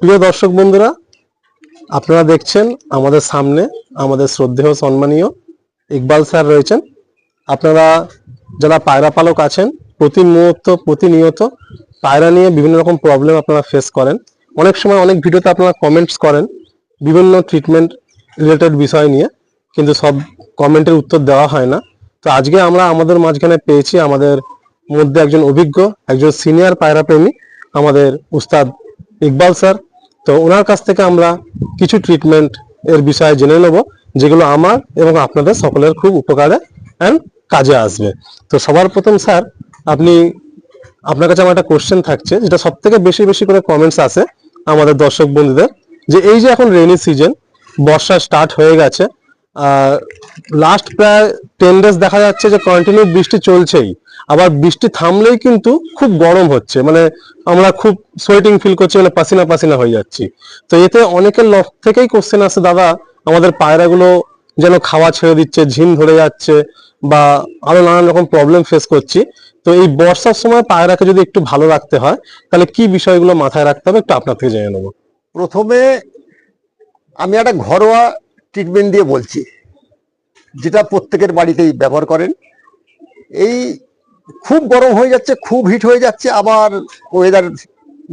প্রিয় দর্শক বন্ধুরা, আপনারা দেখছেন আমাদের সামনে আমাদের শ্রদ্ধেয় সম্মানীয় ইকবাল স্যার রয়েছেন। আপনারা যারা পায়রা পালক আছেন, প্রতিনিয়ত পায়রা নিয়ে বিভিন্ন রকম প্রবলেম আপনারা ফেস করেন। অনেক সময় অনেক ভিডিওতে আপনারা কমেন্টস করেন বিভিন্ন ট্রিটমেন্ট রিলেটেড বিষয় নিয়ে, কিন্তু সব কমেন্টের উত্তর দেওয়া হয় না। তো আজকে আমরা আমাদের মাঝখানে পেয়েছি আমাদের মধ্যে একজন অভিজ্ঞ, একজন সিনিয়র পায়রা প্রেমী, আমাদের উস্তাদ ইকবাল স্যার। তো ওনার কাছ থেকে আমরা কিছু ট্রিটমেন্ট এর বিষয়ে জেনে নেব, যেগুলো আমার এবং আপনাদের সকলের খুব উপকারে অ্যান্ড কাজে আসবে। তো সবার প্রথম স্যার, আপনার কাছে আমার একটা কোশ্চেন থাকছে, যেটা সব থেকে বেশি করে কমেন্টস আসে আমাদের দর্শক বন্ধুদের, যে এই যে এখন রেইনি সিজন, বর্ষা স্টার্ট হয়ে গেছে, লাস্ট প্রায় 10 ডেজ দেখা যাচ্ছে যে কন্টিনিউ বৃষ্টি চলছেই, আবার বৃষ্টি থামলেই কিন্তু খুব গরম হচ্ছে, মানে আমরা খুব সোয়েটিং ফিল করছি, মানে পাসিনা হয়ে যাচ্ছি। তো এতে অনেকের লফট থেকেই কোশ্চেন আসে, দাদা আমাদের পায়রাগুলো যেন খাওয়া ছেড়ে দিচ্ছে, ঝিম ধরে যাচ্ছে, বা আরো নানান রকম প্রবলেম ফেস করছি। তো এই বর্ষার সময় পায়রাকে যদি একটু ভালো রাখতে হয়, তাহলে কি বিষয়গুলো মাথায় রাখতে হবে একটু আপনার থেকে জেনে নেবো। প্রথমে আমি একটা ঘরোয়া ট্রিটমেন্ট দিয়ে বলছি, যেটা প্রত্যেকের বাড়িতেই ব্যবহার করেন। এই খুব গরম হয়ে যাচ্ছে, খুব হিট হয়ে যাচ্ছে, আবার ওয়েদার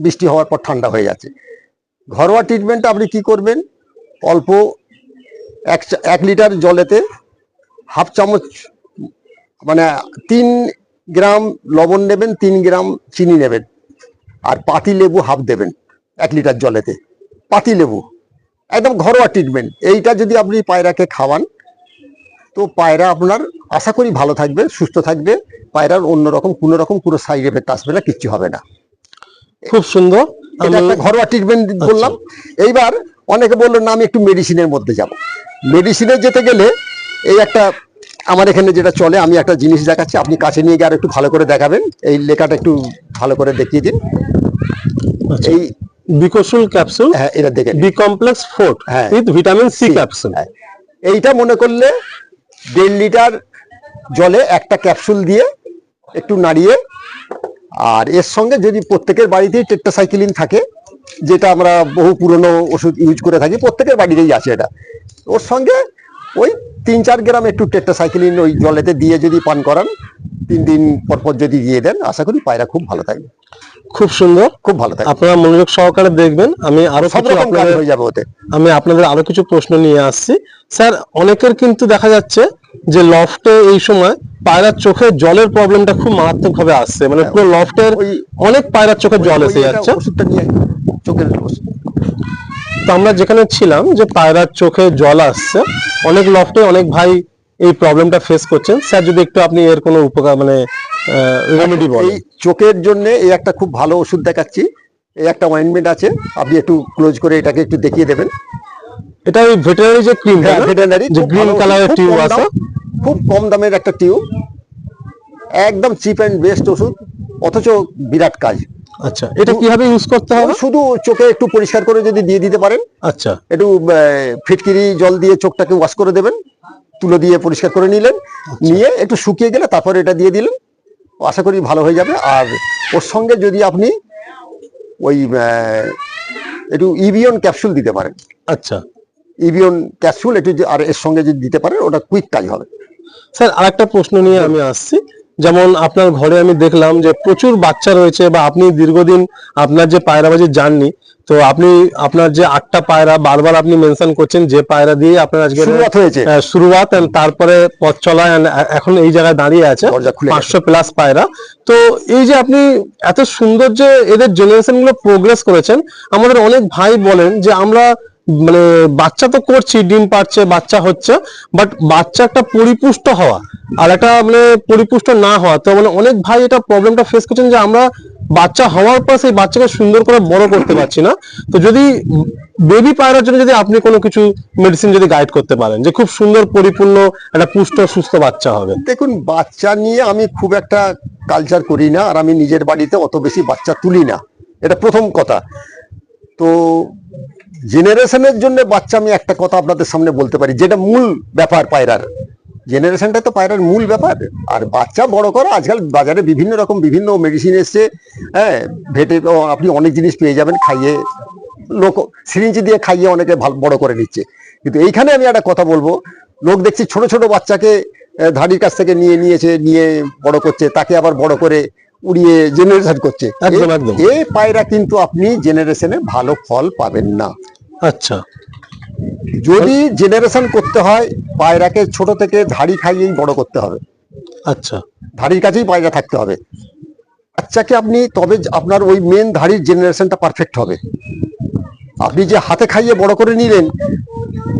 বৃষ্টি হওয়ার পর ঠান্ডা হয়ে যাচ্ছে। ঘরোয়া ট্রিটমেন্ট আপনি কি করবেন, অল্প 1 লিটার জলেতে হাফ চামচ, মানে 3 গ্রাম লবণ নেবেন, 3 গ্রাম চিনি নেবেন, আর পাতি লেবু হাফ দেবেন 1 লিটার জলেতে। পাতি লেবু একদম ঘরোয়া ট্রিটমেন্ট। এইটা যদি আপনি পায়রাকে খাওয়ান, তো পায়রা আপনার আশা করি ভালো থাকবে, সুস্থ থাকবে। পায়রার অন্যরকম কোনো সাইড এফেক্ট আসবে না, কিচ্ছু হবে না। খুব সুন্দর, এটা একটা ঘরোয়া ট্রিটমেন্ট বললাম। এইবার অনেকে বললো না আমি একটু মেডিসিনের মধ্যে যাব। মেডিসিনে যেতে গেলে এই একটা আমার এখানে যেটা চলে, আমি একটা জিনিস দেখাচ্ছি, আপনি কাছে নিয়ে গিয়ে আর একটু ভালো করে দেখাবেন। এই লেখাটা একটু ভালো করে দেখিয়ে দিন। এই বিকোসুল ক্যাপসুল, হ্যাঁ, এটা দেখেন, B complex 4 with vitamin C capsule. এইটা মনে করলে 1.5 লিটার জলে একটা ক্যাপসুল দিয়ে একটু নাড়িয়ে, আর এর সঙ্গে যদি প্রত্যেকের বাড়িতেই টেট্রাসাইক্লিন থাকে, যেটা আমরা বহু পুরনো ওষুধ ইউজ করে থাকি, প্রত্যেকের বাড়িতেই আছে এটা, ওর সঙ্গে ওই 3-4 গ্রাম একটু টেট্রাসাইক্লিন ওই জলেতে দিয়ে যদি পান করান, 3 দিন পর যদি দিয়ে দেন, আশা করি পায়রা খুব ভালো থাকবে। খুব সুন্দর, খুব ভালো থাকবে। আপনারা মনোযোগ সহকারে দেখবেন। আমি আরো সব রকম কাজ হয়ে যাবে ওতে। আমি আপনাদের আরো কিছু প্রশ্ন নিয়ে আসছি স্যার। অনেকের কিন্তু দেখা যাচ্ছে যে লফটে এই সময় পায়রার চোখে জলের প্রবলেমটা খুব মারাত্মক ভাবে আসছে, মানে পুরো লফটের অনেক পায়রার চোখে জল এসে যাচ্ছে। ওষুধটা নিয়ে চোখের ওষুধ। তো আমরা যেখানে ছিলাম যে পায়রার চোখে জল আসছে, অনেক লফটে অনেক ভাই এই প্রবলেমটা ফেস করছেন। স্যার যদি একটু আপনি এর কোনো উপকার, মানে রেমেডি বলেন। এই চোখের জন্য এই একটা খুব ভালো ওষুধ দেখাচ্ছি। এই একটা অয়েন্টমেন্ট আছে, আপনি একটু ক্লোজ করে এটাকে একটু দেখিয়ে দেবেন। এটা ওই ভেটেরিনারি যে ক্রিম, ভেটেরিনারি যে গ্রিন কালারের টিউব আছে, খুব কম দামের একটা টিউব, একদম চিপ এন্ড বেস্ট ওষুধ, অথচ বিরাট কাজ। আচ্ছা, এটা কিভাবে ইউজ করতে হবে? শুধু চোখে একটু পরিষ্কার করে যদি দিয়ে দিতে পারেন, আচ্ছা, একটু ফিটকিরি জল দিয়ে চোখটাকে ওয়াশ করে দেবেন, তুলো দিয়ে পরিষ্কার করে নিলেন, নিয়ে একটু শুকিয়ে গেলে তারপর এটা দিয়ে দিলেন, আশা করি ভালো হয়ে যাবে। আর ওর সঙ্গে যদি আপনি ওই একটু ইভিয়ন ক্যাপসুল দিতে পারেন, আচ্ছা, ইভিয়ন ক্যাপসুল একটু, আর এর সঙ্গে যদি দিতে পারেন, ওটা কুইক কাজ হবে। স্যার আরেকটা প্রশ্ন নিয়ে আমি আসছি। যেমন আপনার ঘরে আমি দেখলাম যে প্রচুর বাচ্চা রয়েছে, বা আপনি দীর্ঘদিন আপনার যে পায়রাবাজির জার্নি, তো আপনি আপনার যে 8টা পায়রা বারবার আপনি মেনশন করছেন, যে পায়রা দিয়ে আপনার আজকে শুরুয়াত, তারপরে পথ চলা, এখন এই জায়গায় দাঁড়িয়ে আছে 500 প্লাস পায়রা। তো এই যে আপনি এত সুন্দর যে এদের জেনারেশন গুলো প্রোগ্রেস করেছেন, আমাদের অনেক ভাই বলেন যে আমরা মানে বাচ্চা তো করছি, ডিম পাচ্ছে, বাচ্চা হচ্ছে, বাট বাচ্চা একটা পরিপুষ্ট হওয়া আর একটা মানে পরিপুষ্ট না হওয়া, তো মানে অনেক ভাই এটা প্রবলেমটা ফেস করছেন যে আমরা বাচ্চা হওয়ার পর সেই বাচ্চাকে সুন্দর করে বড় করতে পারছি না। তো যদি বেবি পায়রার জন্য যদি আপনি কোনো কিছু মেডিসিন যদি গাইড করতে পারেন, যে খুব সুন্দর পরিপূর্ণ একটা পুষ্ট সুস্থ বাচ্চা হবে। দেখুন, বাচ্চা নিয়ে আমি খুব একটা কালচার করি না, আর আমি নিজের বাড়িতে অত বেশি বাচ্চা তুলি না, এটা প্রথম কথা। তো জেনারেশনের জন্য বাচ্চা, আমি একটা কথা আপনাদের সামনে বলতে পারি, যেটা মূল ব্যাপার পায়রার, জেনারেশনটা তো পায়রার মূল ব্যাপার। আর বাচ্চা বড় করা, আজকাল বাজারে বিভিন্ন রকম বিভিন্ন মেডিসিন এসছে, হ্যাঁ, আপনি অনেক জিনিস পেয়ে যাবেন খাইয়ে লোক সিরিঞ্জ দিয়ে খাইয়ে অনেকে বড় করে নিচ্ছে। কিন্তু এইখানে আমি একটা কথা বলবো, লোক দেখছি ছোট ছোট বাচ্চাকে ধাড়ির কাছ থেকে নিয়ে বড় করছে, তাকে আবার বড় করে উড়িয়ে জেনারেশন করছে। একদম একদম। এই পায়রা কিন্তু আপনি জেনারেশনে ভালো ফল পাবেন না। আচ্ছা, যদি জেনারেশন করতে হয় পায়রাকে ছোট থেকে ধাড়ি খাইয়েই বড় করতে হবে। আচ্ছা, ধাড়ির কাছেই পায়রা থাকতে হবে বাচ্চাকে আপনি, তবে আপনার ওই মেন ধাড়ির জেনারেশনটা পারফেক্ট হবে। আপনি যে হাতে খাইয়ে বড় করে নিলেন,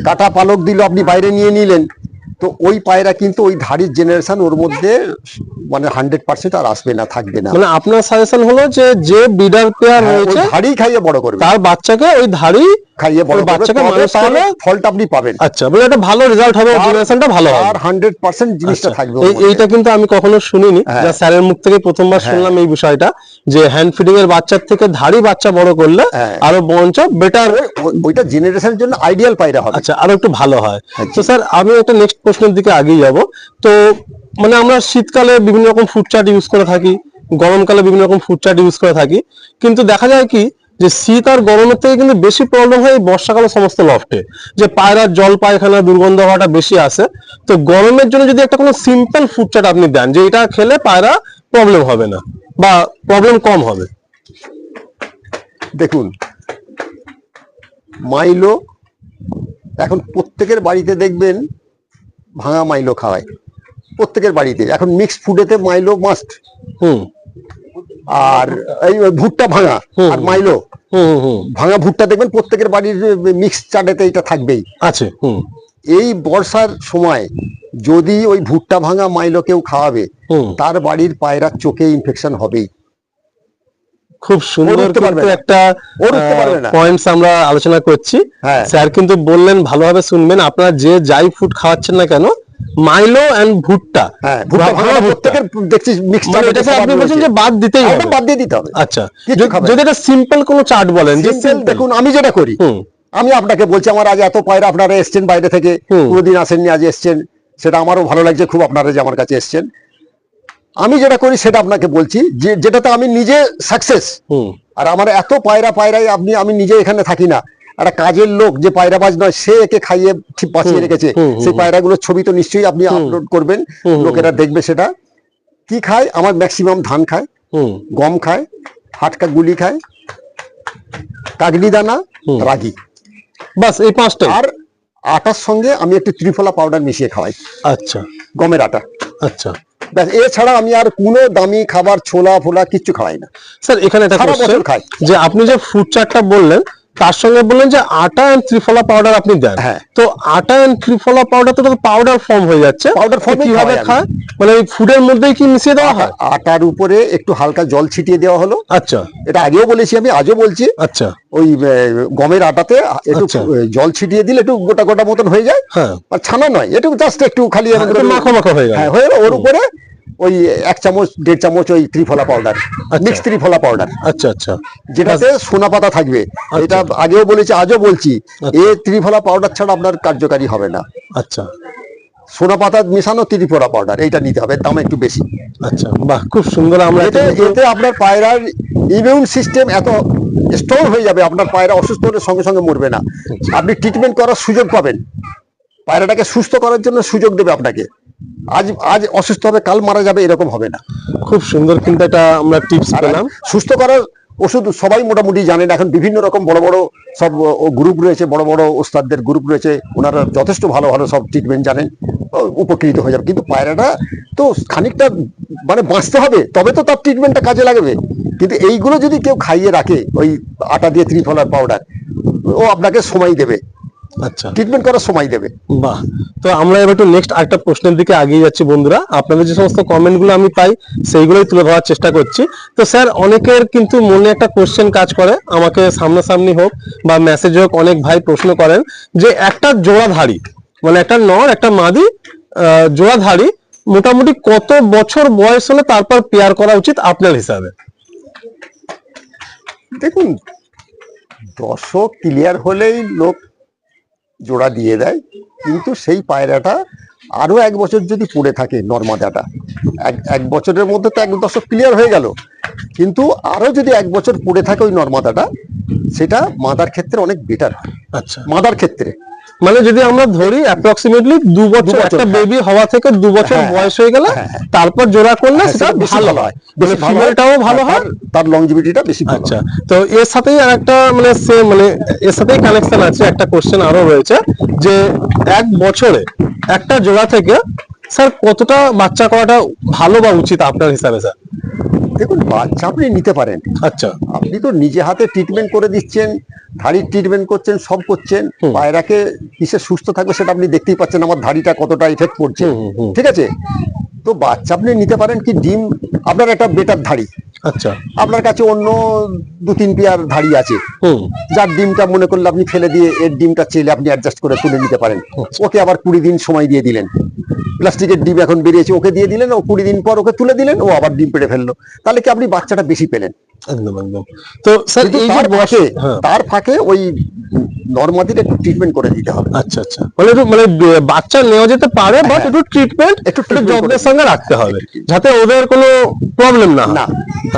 কাটা পালক দিল আপনি বাইরে নিয়ে নিলেন, তো ওই পায়রা কিন্তু ওই ধাড়ির জেনারেশন ওর মধ্যে মানে 100% আর আসবে না, থাকবে না। মানে আপনার সাজেশন হলো যে যে বিডার পেয়ার রয়েছে ধাড়ি খাইয়ে বড় করবে, তার বাচ্চাকে ওই ধাড়ি খাইয়ে বড় বাচ্চাকে করবে, মানুষ করলে ফলটা আপনি পাবেন। আচ্ছা, মানে একটা ভালো রেজাল্ট হবে, জেনারেশনটা ভালো হবে, আর 100% জিনিসটা থাকবে। এইটা কিন্তু আমি কখনো শুনিনি, যা স্যারের মুখ থেকে প্রথমবার শুনলাম এই বিষয়টা, যে হ্যান্ড ফিডিং এর বাচ্চার থেকে ধাড়ি বাচ্চা বড় করলে আরো বঞ্চ বেটার, ওইটা জেনারেশনের জন্য আইডিয়াল পায়রা হবে। আচ্ছা, আরো একটু ভালো হয়। তো স্যার আমি একটা নেক্সট প্রশ্নের দিকে আগিয়ে যাব। তো মানে আমরা শীতকালে বিভিন্ন রকম ফুড চার্ট ইউজ করে থাকি, গরমকালে বিভিন্ন রকম ফুড চার্ট ইউজ করে থাকি, কিন্তু দেখা যায় কি যে শীত আর গরমের থেকে কিন্তু বেশি প্রবলেম হয় এই বর্ষাকালে সমস্ত লফটে, যে পায়রার জল পায়খানা দুর্গন্ধ হওয়াটা বেশি আসে। তো গরমের জন্য যদি একটা কোনো সিম্পল ফুড চার্ট আপনি দেন যে এটা খেলে পায়রা প্রবলেম হবে না বা প্রবলেম কম হবে। দেখুন, মাইলো এখন প্রত্যেকের বাড়িতে দেখবেন ভাঙা মাইলো খাওয়ায়, প্রত্যেকের বাড়িতে এখন মিক্স ফুডেতে মাইলো মাস্ট। আর এই ভুট্টা ভাঙা আর মাইলো ভাঙা ভুট্টা দেখবেন প্রত্যেকের বাড়ির মিক্স চাটেতে এটা থাকবেই আছে। এই বর্ষার সময় যদি ওই ভুট্টা ভাঙা মাইলো কেউ খাওয়াবে, তার বাড়ির পায়রার চোখে ইনফেকশন হবেই। খুব সুন্দর একটা পয়েন্টস আমরা আলোচনা করছি। স্যার কিন্তু বললেন ভালোভাবে শুনবেন, আপনারা যে যাই ফুড খাওয়াচ্ছেন না কেন, মাইলো এন্ড ভুট্টা, দেখছি মিক্স চাট, এটা আপনি বলছেন যে বাদ দিতেই হবে, বাদ দিয়ে দিতে হবে। আচ্ছা, যদি এটা সিম্পল কোনো চার্ট বলেন। দেখুন, আমি যেটা করি, আমি আপনাকে বলছি, আমার আজ এত পায়রা আপনারা এসছেন বাইরে থেকে, কোনোদিন আসেননি, আজ এসছেন, সেটা আমারও ভালো লাগছে খুব, আপনারা যে আমার কাছে এসছেন। আমি যেটা করি সেটা আপনাকে বলছি, যে যেটাতে আমি নিজে সাকসেস। আর আমার এত পায়রাই আমি নিজে এখানে থাকি না, একটা কাজের লোক যে পায়রাবাজ নয়, সে একে খাইয়ে ঠিক বাঁচিয়ে রেখেছে। সেই পায়রাগুলোর ছবি তো নিশ্চয়ই আপনি আপলোড করবেন, লোকেরা দেখবে সেটা। কি খায়? আমার ম্যাক্সিমাম ধান খায়, গম খায়, হাটকা গুলি খায়, কাগনি দানা, রাগি, বাস এই পাঁচটা। আর আটার সঙ্গে আমি একটু ত্রিফলা পাউডার মিশিয়ে খাওয়াই। আচ্ছা, গমের আটা। আচ্ছা, এছাড়া আমি আর কোনো দামি খাবার ছোলা ফোলা কিচ্ছু খাওয়াই না। স্যার এখানে একটা কোশ্চেন, যে আপনি যে ফুড চার্টটা বললেন তার সঙ্গে বললেন যে আটা এন্ড ত্রিফলা পাউডার আপনি দেন, তো আটা এন্ড ত্রিফলা পাউডার তো পাউডার ফর্ম হয়ে যাচ্ছে, পাউডার ফর্ম কিভাবে খায়? মানে ওই ফুডের মধ্যেই কি মিশিয়ে দেওয়া হয়? আটার উপরে একটু হালকা জল ছিটিয়ে দেওয়া হলো। আচ্ছা, এটা আগেও বলেছি, আমি আজও বলছি। আচ্ছা, ওই গমের আটাতে একটু জল ছিটিয়ে দিলে একটু গোটা গোটা মতন হয়ে যায়, আর ছানা নয়, একটু জাস্ট একটু খালি মাখো মাখো হয়ে যায়। ওর উপরে ওই 1 চামচ 1.5 চামচ ওই ত্রিফলা পাউডার, মিক্স ত্রিফলা পাউডার। আচ্ছা, আচ্ছা, যেটাতে সোনা পাতা থাকবে। এটা আগেও বলেছি, আজও বলছি, এই ত্রিফলা পাউডার ছাড়া আপনার কার্যকারী হবে না। আচ্ছা, সোনা পাতা মেশানো ত্রিফলা পাউডার, এইটা নিতে হবে, দাম একটু বেশি। আচ্ছা, বাহ, খুব সুন্দর। আমরা এতে আপনার পায়রার ইমিউন সিস্টেম এত স্ট্রং হয়ে যাবে, আপনার পায়রা অসুস্থ হলে সঙ্গে সঙ্গে মরবে না। আপনি ট্রিটমেন্ট করার সুযোগ পাবেন, পায়রাটাকে সুস্থ করার জন্য সুযোগ দেবে আপনাকে। আজ অসুস্থ হবে, কাল মারা যাবে, এরকম হবে না। খুব সুন্দর কিন্তু এটা আমরা টিপস পেলাম। সুস্থ করার ওষুধ সবাই মোটামুটি জানেন, এখন বিভিন্ন রকম বড় বড় সব গ্রুপ রয়েছে, বড় বড় ওস্তাদদের গ্রুপ রয়েছে, ওনারা যথেষ্ট ভালো ভালো সব ট্রিটমেন্ট জানেন, উপকৃত হয়ে যাবে। কিন্তু পায়রাটা তো খানিকটা মানে বাঁচতে হবে, তবে তো তার ট্রিটমেন্টটা কাজে লাগবে। কিন্তু এইগুলো যদি কেউ খাইয়ে রাখে, ওই আটা দিয়ে ত্রিফলার পাউডার, ও আপনাকে সময় দেবে, আচ্ছা, ট্রিটমেন্ট করার সময় দেবে। বাহ, তো আমরা এবার একটু নেক্সট আরেকটা প্রশ্নের দিকে এগিয়ে যাচ্ছি বন্ধুরা। আপনাদের যে সমস্ত কমেন্টগুলো আমি পাই সেইগুলোই তুলে ধরার চেষ্টা করছি। তো স্যার, অনেকের কিন্তু মনে একটা কোশ্চেন কাজ করে, আমাকে সামনাসামনি হোক বা মেসেজে হোক, অনেক ভাই প্রশ্ন করেন যে একটা জোড়াধারী, মানে একটা নর একটা মাদি জোড়াধারী মোটামুটি কত বছর বয়স হলে তারপর পেয়ার করা উচিত আপনার হিসাবে? দেখুন, দর্শক ক্লিয়ার হলেই লোক জোড়া দিয়ে দেয়, কিন্তু সেই পায়রাটা আরো 1 বছর যদি পড়ে থাকে, নর্মাদাটা 1 বছরের মধ্যে তো 1 দশক ক্লিয়ার হয়ে গেল, কিন্তু আরো যদি 1 বছর পড়ে থাকে ওই নর্মাদাটা, সেটা মাদার ক্ষেত্রে অনেক বেটার হয়। আচ্ছা, মাদার ক্ষেত্রে মানে যদি আমরা ধরি অ্যাপ্রক্সিমেটলি 2 বছর, বছর, একটা হ্যাঁ। বেবি হওয়া থেকে 2 বছর হ্যাঁ, বয়স হয়ে গেলে হ্যাঁ, হ্যাঁ। তারপর জোড়া করলে হ্যাঁ, সেটা সেটা বেশি ভালো ভালো হয়, হয়, মানে বেশি ভালো হয়। ফিমেলটাও ভালো হয়। তার লংজিভিটিটা বেশি ভালো আচ্ছা, হয়। তো এর সাথেই আর একটা মানে সেম মানে এর সাথেই কানেকশন আছে, একটা কোশ্চেন আরো রয়েছে যে 1 বছরে একটা জোড়া থেকে স্যার কতটা বাচ্চা করাটা ভালো বা উচিত আপনার হিসাবে স্যার? দেখুন, বাচ্চা আপনি নিতে পারেন, আচ্ছা, আপনি তো নিজে হাতে ট্রিটমেন্ট করে দিচ্ছেন, ধাড়ির ট্রিটমেন্ট করছেন, সব করছেন, হুম। পায়রাকে কিসে সুস্থ থাকবে সেটা আপনি দেখতেই পাচ্ছেন, আমার ধাড়িটা কতটা ইফেক্ট পড়ছে। হুম। ঠিক আছে, তো বাচ্চা আপনি নিতে পারেন। কি ডিম, আপনার একটা বেটার ধাড়ি, আচ্ছা, আপনার কাছে অন্য 2-3 পেয়ার ধাড়ি আছে, হুম, যার ডিমটা মনে করলে আপনি ফেলে দিয়ে এর ডিমটা চেলে আপনি অ্যাডজাস্ট করে তুলে নিতে পারেন। আচ্ছা। ওকে আবার 20 দিন সময় দিয়ে দিলেন, প্লাস্টিকের ডিম এখন বেরিয়েছে, ওকে দিয়ে দিলেন, ও 20 দিন পর ওকে তুলে দিলেন, ও আবার ডিম পেড়ে ফেললো, তাহলে কি আপনি বাচ্চাটা বেশি পেলেন। একদম একদম। তো স্যার কিন্তু এই যে তার ফাঁকে, হ্যাঁ, তার ফাঁকে ওই নর্মাদির একটু ট্রিটমেন্ট করে দিতে হবে। আচ্ছা আচ্ছা, মানে একটু মানে বাচ্চা নেওয়া যেতে পারে, বাট হ্যাঁ। একটু ট্রিটমেন্ট একটু একটু treatment যত্নের করে সঙ্গে রাখতে হবে যাতে ওদের কোনো প্রবলেম না হয়। না।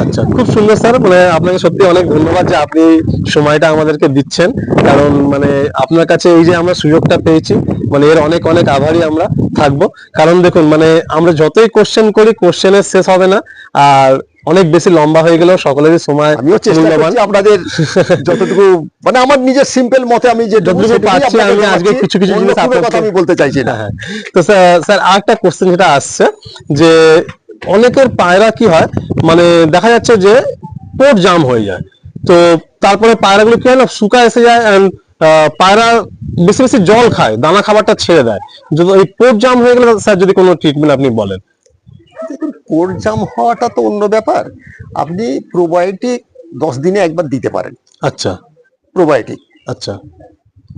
আচ্ছা, খুব সুন্দর স্যার, মানে আপনাকে সত্যি অনেক ধন্যবাদ যে আপনি সময়টা আমাদেরকে দিচ্ছেন, কারণ মানে আপনার কাছে এই যে আমরা সুযোগটা পেয়েছি, মানে এর অনেক অনেক আভারী আমরা থাকবো। কারণ দেখুন, মানে আমরা যতই কোশ্চেন করি কোশ্চেনের শেষ হবে না, আর অনেক বেশি লম্বা হয়ে গেলেও সকলেরই সময় আমিও চেষ্টা মূল্যবান। করছি আপনাদের যতটুকু, মানে আমার নিজের সিম্পল মতে আমি যে যতটুকু পাচ্ছি আমি আজকে কিছু কিছু জিনিস কথা আপনাকে আমি বলতে চাইছি না। হ্যাঁ, তো স্যার আরেকটা কোশ্চেন যেটা আসছে যে অনেকের পায়রা কি হয়, মানে দেখা যাচ্ছে যে পোট জাম হয়ে যায়, তো তারপরে পায়রাগুলো কি হয় না, শুকা এসে যায়, এন্ড পায়রা বেশি বেশি জল খায়, দানা খাবারটা ছেড়ে দেয়। যদি এই পোট জাম হয়ে গেলে স্যার যদি কোনো ট্রিটমেন্ট আপনি বলেন। দেখুন, কোর জাম হওয়াটা তো অন্য ব্যাপার, আপনি প্রোবায়োটিক 10 দিনে একবার দিতে পারেন। আচ্ছা প্রোবায়োটিক আচ্ছা,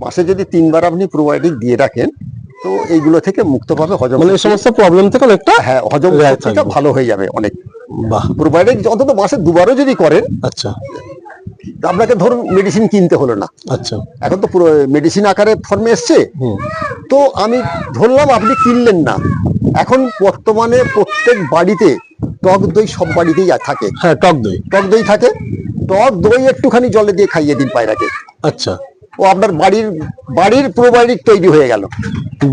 মাসে যদি 3 বার আপনি প্রোবায়োটিক দিয়ে রাখেন, তো এইগুলো থেকে মুক্তভাবে হজম, মানে এই সমস্ত প্রবলেম থেকে অনেকটা হ্যাঁ, হজম রেহাই শক্তিটা থাকবে। ভালো হয়ে যাবে অনেক। বাহ, প্রোবায়োটিক অন্তত মাসে 2বারও যদি করেন, আচ্ছা আপনাকে ধরুন মেডিসিন কিনতে হলো না, আচ্ছা, এখন তো পুরো মেডিসিন আকারে ফর্মে এসছে। হুম, তো আমি ধরলাম আপনি কিনলেন না, এখন বর্তমানে প্রত্যেক বাড়িতে টক দই সব বাড়িতেই থাকে, হ্যাঁ টক দই, টক দই থাকে, টক দই একটুখানি জলে দিয়ে খাইয়ে দিন পায়রাকে, আচ্ছা, ও আপনার বাড়ির প্রোবায়োটিক তৈরি হয়ে গেল।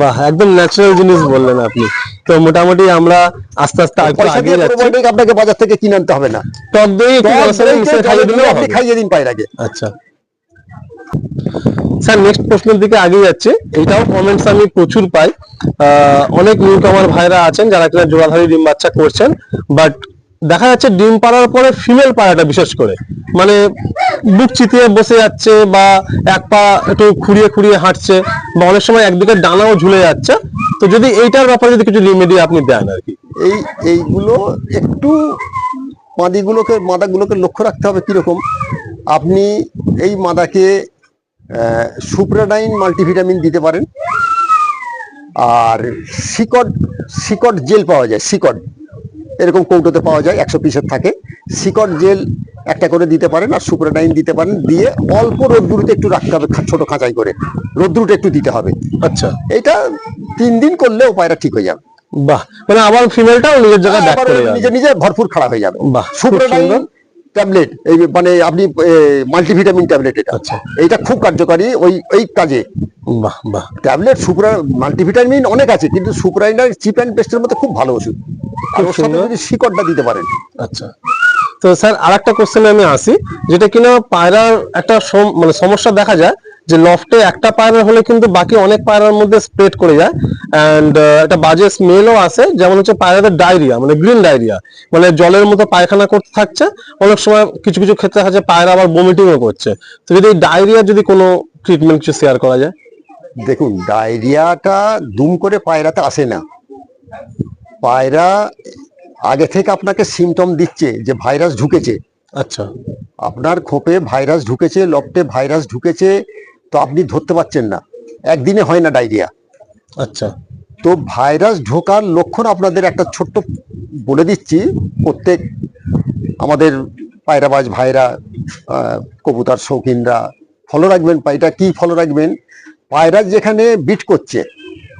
বাহ, একদম ন্যাচারাল জিনিস বললেন আপনি। তো মোটামুটি আমরা আস্তে আস্তে আরেকটু পয়সা এগিয়ে দিয়ে যাচ্ছি। প্রোবায়োটিক আপনাকে বাজার থেকে কিনে আনতে হবে না, টক দই একটু টক রসে দইকে মিশিয়ে জলে খাইয়ে দিয়ে দিলেও আপনি হবে। খাইয়ে দিন পায়রাকে। আচ্ছা স্যার, নেক্সট প্রশ্নের দিকে এগিয়ে যাচ্ছে। এইটাও কমেন্টস আমি প্রচুর পাই, অনেক নিউ কামার ভাইরা আছেন যারা কিনা জোড়াধারী ডিম বাচ্চা করছেন, বাট দেখা যাচ্ছে ডিম পাড়ার পরে ফিমেল পায়রাটা বিশেষ করে মানে বুক চিতিয়ে বসে যাচ্ছে, বা এক পা একটু খুঁড়িয়ে খুঁড়িয়ে হাঁটছে, বা অনেক সময় একদিকে ডানাও ঝুলে যাচ্ছে। তো যদি এইটার ব্যাপারে যদি কিছু রেমেডি আপনি দেন আর কি। এইগুলো একটু মাদাগুলোকে লক্ষ্য রাখতে হবে কিরকম। আপনি এই মাদাকে সুপ্রাডাইন মাল্টিভিটামিন দিতে পারেন, আর সিকট জেল পাওয়া যায়, সিকট এরকম কৌটোতে পাওয়া যায়, 100 পিসের থাকে, সিকট জেল একটা করে দিতে পারেন, আর সুপ্রাডাইন দিতে পারেন, দিয়ে অল্প রোদ্দুরিতে একটু রাখতে হবে, ছোট খাঁচাই করে রোদ্দুরটা একটু দিতে হবে। আচ্ছা, এটা 3 দিন করলেও পায়রা ঠিক হয়ে যাবে। বাহ, মানে আবার ফিমেলটাও নিজের জায়গায় ব্যাক আবার করে যাবে। নিজে নিজে ভরপুর খাড়া হয়ে যাবে। বাহ, খুব সুপ্রাডাইন সুন্দর। ট্যাবলেট, এই মানে আপনি মাল্টিভিটামিন ট্যাবলেট, এটা আচ্ছা। এইটা খুব কার্যকারী ওই কাজে। বাহ বাহ, ট্যাবলেট মাল্টিভিটামিন অনেক আছে, কিন্তু সুপ্রাইনার চিপ অ্যান্ড পেস্টের মধ্যে খুব ভালো ওষুধ, আর ওর সাথে সুন্দর। যদি শিকড়টা দিতে পারেন। আচ্ছা, তো স্যার আরেকটা কোশ্চেনে আমি আসি, যেটা কিনা পায়রার একটা মানে সমস্যা দেখা যায় যে লফটে একটা পায়রা হলে কিন্তু বাকি অনেক পায়রার মধ্যে স্প্রেড করে যায়, এন্ড একটা বাজে স্মেলও আসে, যেমন হচ্ছে পায়রাদের ডায়রিয়া, মানে গ্রিন ডায়রিয়া, মানে জলের মতো পায়খানা করতে থাকছে, অনেক সময় কিছু কিছু ক্ষেত্রে দেখা যায় পায়রা আবার বমিটিংও করছে। তো যদি এই ডায়রিয়া যদি কোনো ট্রিটমেন্ট কিছু শেয়ার করা যায়। দেখুন, ডায়রিয়াটা দুম করে পায়রাতে আসে না, পায়রা আগে থেকে আপনাকে সিমটম দিচ্ছে যে ভাইরাস ঢুকেছে, আচ্ছা, আপনার খোপে ভাইরাস ঢুকেছে, লফটে ভাইরাস ঢুকেছে, তো আপনি ধরতে পারছেন না, একদিনে হয় না ডায়রিয়া। আচ্ছা, তো ভাইরাস ঢোকার লক্ষণ আপনাদের একটা ছোট্ট বলে দিচ্ছি, প্রত্যেক আমাদের পায়রাবাজ ভাইরা, কবুতর শৌখিনরা ফলো রাখবেন। এটা কি ফলো রাখবেন, পায়রা যেখানে বিট করছে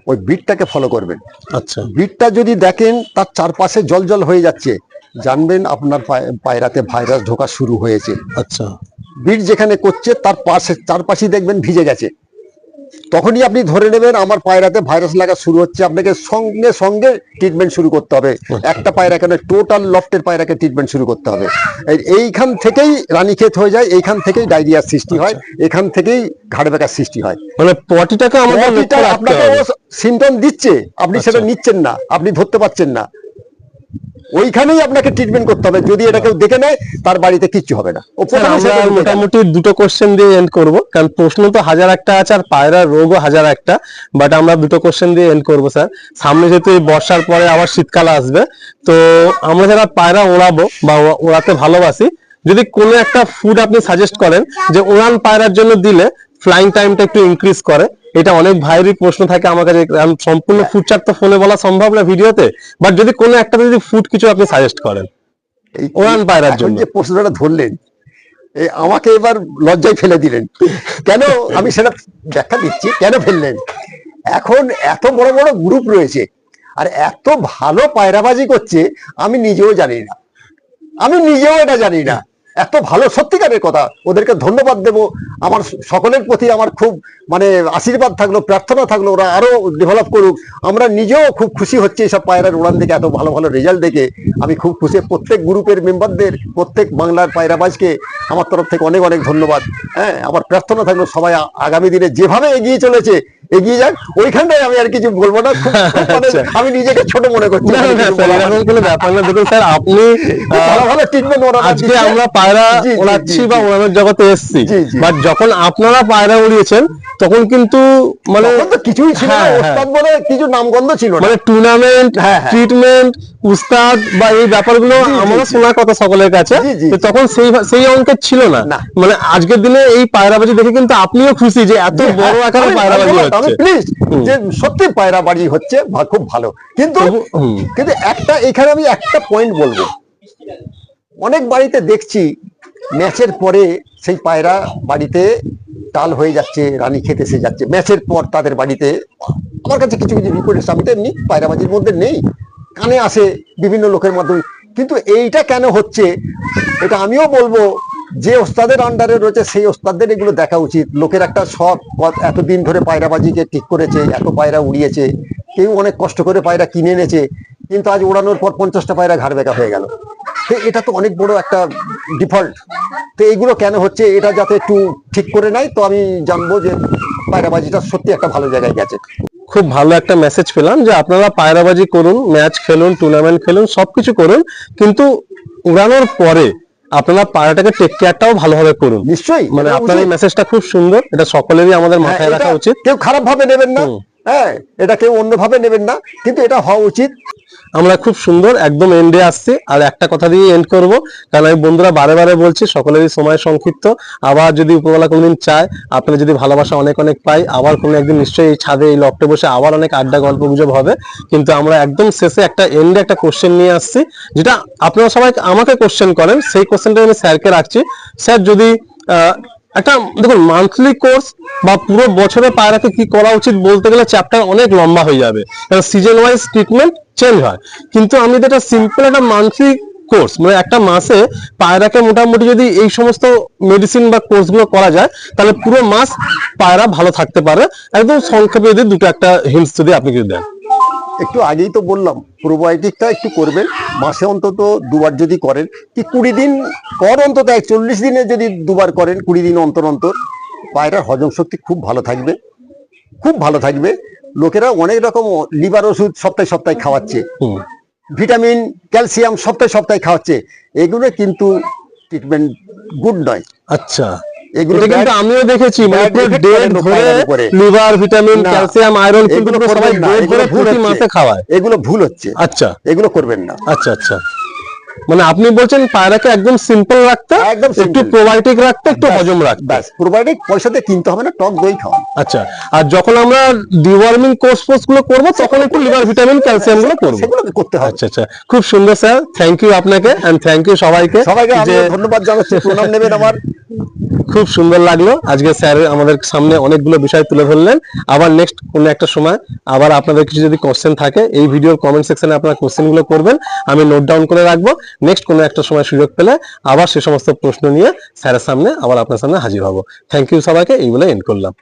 ওই বিটটাকে ফলো করবেন। আচ্ছা, বিটটা যদি দেখেন তার চারপাশে জল জল হয়ে যাচ্ছে, জানবেন আপনার পায়রাতে ভাইরাস ঢোকা শুরু হয়েছে। আচ্ছা, বিট যেখানে করছে তার চারপাশেই দেখবেন ভিজে গেছে, তখনই আপনি ধরে নেবেন আমার পায়রাতে ভাইরাস লাগা শুরু হচ্ছে। আপনাকে সঙ্গে সঙ্গে ট্রিটমেন্ট শুরু করতে হবে। একটা পায়রা কেন, টোটাল লফটের পায়রাকে ট্রিটমেন্ট শুরু করতে হবে। এইখান থেকেই রানীক্ষেত হয়ে যায়, এইখান থেকেই ডায়রিয়ার সৃষ্টি হয়, এখান থেকেই ঘাড় বেকার সৃষ্টি হয়। মানে পটিটাকে আমাদের লক্ষ্য রাখতে আপনাকে হবে। সিমটম দিচ্ছে, আপনি সেটা নিচ্ছেন না, আপনি ধরতে পারছেন না, ওইখানেই আপনাকে ট্রিটমেন্ট করতে হবে। যদি এটা কেউ দেখে নেয় তার বাড়িতে কিচ্ছু হবে না। আমরা মোটামুটি দুটো কোশ্চেন দিয়ে এন্ড করব, কারণ প্রশ্ন তো হাজার একটা আছে আর পায়রার রোগও হাজার একটা, বাট আমরা দুটো কোশ্চেন দিয়ে এন্ড করব স্যার। সামনে যেহেতু এই বর্ষার পরে আবার শীতকাল আসবে, তো আমরা যারা পায়রা ওড়াবো বা ওড়াতে ভালোবাসি, যদি কোনো একটা ফুড আপনি সাজেস্ট করেন যে উড়ান পায়রার জন্য দিলে ফ্লাইং টাইমটা একটু ইনক্রিজ করে, এটা অনেক ভাইয়েরই প্রশ্ন থাকে আমার কাছে। সম্পূর্ণ ফুড চার্ট তো ফোনে বলা সম্ভব না ভিডিওতে, বাট যদি কোনো একটা যদি ফুড কিছু আপনি সাজেস্ট করেন উড়ান পায়রার জন্য। যে প্রশ্নটা ধরলেন, আমাকে এবার লজ্জায় ফেলে দিলেন। কেন আমি সেটা ব্যাখ্যা দিচ্ছি কেন ফেললেন। এখন এত বড় বড় গ্রুপ রয়েছে আর এত ভালো পায়রাবাজি করছে, আমি নিজেও জানি না, আমি নিজেও এটা জানি না। এত ভালো, সত্যিকারের কথা, ওদেরকে ধন্যবাদ দেব। আমার সকলের প্রতি আমার খুব মানে আশীর্বাদ থাকলো, প্রার্থনা থাকলো, ওরা আরো ডেভেলপ করুক। আমরা নিজেও খুব খুশি হচ্ছে এইসব পায়রার উড়ান দেখে, এত ভালো ভালো রেজাল্ট দেখে আমি খুব খুশি। প্রত্যেক গ্রুপের মেম্বারদের, প্রত্যেক বাংলার পায়রাবাজকে আমার তরফ থেকে অনেক অনেক ধন্যবাদ। হ্যাঁ, আমার প্রার্থনা থাকলো সবাই আগামী দিনে যেভাবে এগিয়ে চলেছে এগিয়ে যাক। ওইখানটায় আমি আর কিছু বলবো না, মানে আমি নিজেকে ছোট মনে করছি। কোনো ব্যাপার না। দেখুন স্যার, আপনি ভালো ভালো ট্রিটমেন্ট আজকে আমরা পায়রা ওড়াচ্ছি বা ওড়ানোর জগতে এসেছি, বাট যখন আপনারা পায়রা উড়িয়েছেন তখন কিন্তু মানে কিছুই ছিল না, ওস্তাদ বলে কিছু নামগন্ধ ছিল না, মানে টুর্নামেন্ট, ট্রিটমেন্ট, উস্তাদ বা এই ব্যাপারগুলো আমরা শোনার কথা সকলের কাছে, তখন সেই অঙ্কের ছিল না। মানে আজকের দিনে এই পায়রাবাজি দেখে কিন্তু আপনিও খুশি যে এত বড় আকারে পায়রাবাজি হচ্ছে। প্লিজ, যে সত্যি পায়রাবাজি হচ্ছে খুব ভালো। কিন্তু একটা এখানে আমি একটা পয়েন্ট বলবো, অনেক বাড়িতে দেখছি ম্যাচের পরে সেই পায়রা বাড়িতে টাল হয়ে যাচ্ছে, রানীক্ষেত এসে যাচ্ছে ম্যাচের পর তাদের বাড়িতে। আমার কাছে কিছু কিছু রিপোর্ট এসে, আমি তো এমনি পায়রাবাজির মধ্যে নেই, কানে আসে বিভিন্ন লোকের মাধ্যমে। কিন্তু এইটা কেন হচ্ছে এটা আমিও বলবো, যে ওস্তাদের আন্ডারে রয়েছে সেই ওস্তাদদের এগুলো দেখা উচিত। লোকের একটা শখ, এতদিন ধরে পায়রাবাজিকে ঠিক করেছে, এত পায়রা উড়িয়েছে, কেউ অনেক কষ্ট করে পায়রা কিনে এনেছে, কিন্তু আজ ওড়ানোর পর 50টা পায়রা ঘাড় বেঁকা হয়ে গেল। তো এটা তো অনেক বড় একটা ডিফল্ট। তো এইগুলো কেন হচ্ছে, এটা যাতে একটু ঠিক করে নেয়, তো আমি জানবো যে পায়রাবাজিটা সত্যি একটা ভালো জায়গায় গেছে। খুব ভালো একটা মেসেজ পেলাম যে আপনারা পায়রাবাজি করুন, ম্যাচ খেলুন, টুর্নামেন্ট খেলুন, সবকিছু করুন, কিন্তু উড়ানোর পরে আপনারা পায়রাটাকে টেক কেয়ারটাও ভালোভাবে করুন। নিশ্চয়ই, মানে আপনার এই মেসেজটা খুব সুন্দর, এটা সকলেরই আমাদের মাথায় রাখা উচিত। কেউ খারাপ ভাবে নেবেন না, হ্যাঁ, এটা কেউ অন্যভাবে নেবেন না, কিন্তু এটা হওয়া উচিত। আমরা খুব সুন্দর একদম এন্ডে আসছি, আর একটা কথা দিয়ে এন্ড করব, কারণ আমি বন্ধুরা বারে বারে বলছি সকলেরই সময় সংক্ষিপ্ত। আবার যদি উপরওয়ালা কোনোদিন চায়, আপনারা যদি ভালোবাসা অনেক অনেক পাই, আবার কোনো একদিন নিশ্চয়ই এই ছাদে এই লফটে বসে আবার অনেক আড্ডা গল্প গুজব হবে। কিন্তু আমরা একদম শেষে একটা এন্ডে একটা কোশ্চেন নিয়ে আসছি, যেটা আপনারা সবাই আমাকে কোশ্চেন করেন, সেই কোশ্চেনটা আমি স্যারকে রাখছি। স্যার, যদি একটা দেখুন মান্থলি কোর্স বা পুরো বছরে পায়রাকে কি করা উচিত বলতে গেলে চ্যাপ্টার অনেক লম্বা হয়ে যাবে, কারণ সিজন ওয়াইজ ট্রিটমেন্ট চেঞ্জ হয়। কিন্তু আমি যেটা সিম্পল একটা মান্থলি কোর্স, মানে একটা মাসে পায়রাকে মোটামুটি যদি এই সমস্ত মেডিসিন বা কোর্স গুলো করা যায়, তাহলে পুরো মাস পায়রা ভালো থাকতে পারে। একদম সংক্ষেপে যদি দুটো একটা হিন্টস যদি আপনি কিছু দেন। একটু আগেই তো বললাম, প্রোবায়োটিকটা একটু করবেন, মাসে অন্তত দুবার যদি করেন, কি 20 দিন পর অন্তত 40 দিনে যদি দুবার করেন, 20 দিন অন্তর অন্তর, পায়রার হজম শক্তি খুব ভালো থাকবে, খুব ভালো থাকবে। লোকেরা অনেক রকম লিভার ওষুধ সপ্তাহে সপ্তাহে খাওয়াচ্ছে, ভিটামিন, ক্যালসিয়াম সপ্তাহে সপ্তাহে খাওয়াচ্ছে, এগুলো কিন্তু ট্রিটমেন্ট গুড নয়। আচ্ছা, এগুলো কিন্তু আমিও দেখেছি, মানে ডেট ধরে লিভার, ভিটামিন, ক্যালসিয়াম, আয়রন কিন্তু সবাই ডেট ধরে প্রতি মাসে খাওয়ায়, এগুলো ভুল হচ্ছে। আচ্ছা, এগুলো করবেন না। আচ্ছা আচ্ছা, মানে আপনি বলছেন পায়রাকে একদম সিম্পল রাখতে, একটু প্রোবায়োটিক রাখতে, একটু হজম রাখতে। ব্যাস, প্রোবায়োটিক পয়সাতে কিনতে হবে না, টক দই খাওয়ান। আচ্ছা, আর যখন আমরা ডিওয়ার্মিং কোর্স গুলো করব তখন একটু লিভার, ভিটামিন, ক্যালসিয়াম গুলো করব, সেগুলো করতে হবে। আচ্ছা আচ্ছা, খুব সুন্দর স্যার, থ্যাংক ইউ আপনাকে, এন্ড থ্যাংক ইউ সবাইকে। আমি ধন্যবাদ জানাচ্ছি, প্রণাম নেবেন আমার। খুব সুন্দর লাগলো আজকে স্যার আমাদের সামনে অনেকগুলো বিষয় তুলে ধরলেন। আবার নেক্সট কোনো একটা সময় আবার আপনাদের কিছু যদি কোশ্চেন থাকে, এই ভিডিওর কমেন্ট সেকশনে আপনারা কোশ্চেন গুলো করবেন, আমি নোট ডাউন করে রাখবো। নেক্সট কোনো একটা সময় সুযোগ পেলে আবার সে সমস্ত প্রশ্ন নিয়ে স্যারের সামনে আবার আপনার সামনে হাজির হব। থ্যাংক ইউ সবাইকে, এই বলে এন্ড করলাম।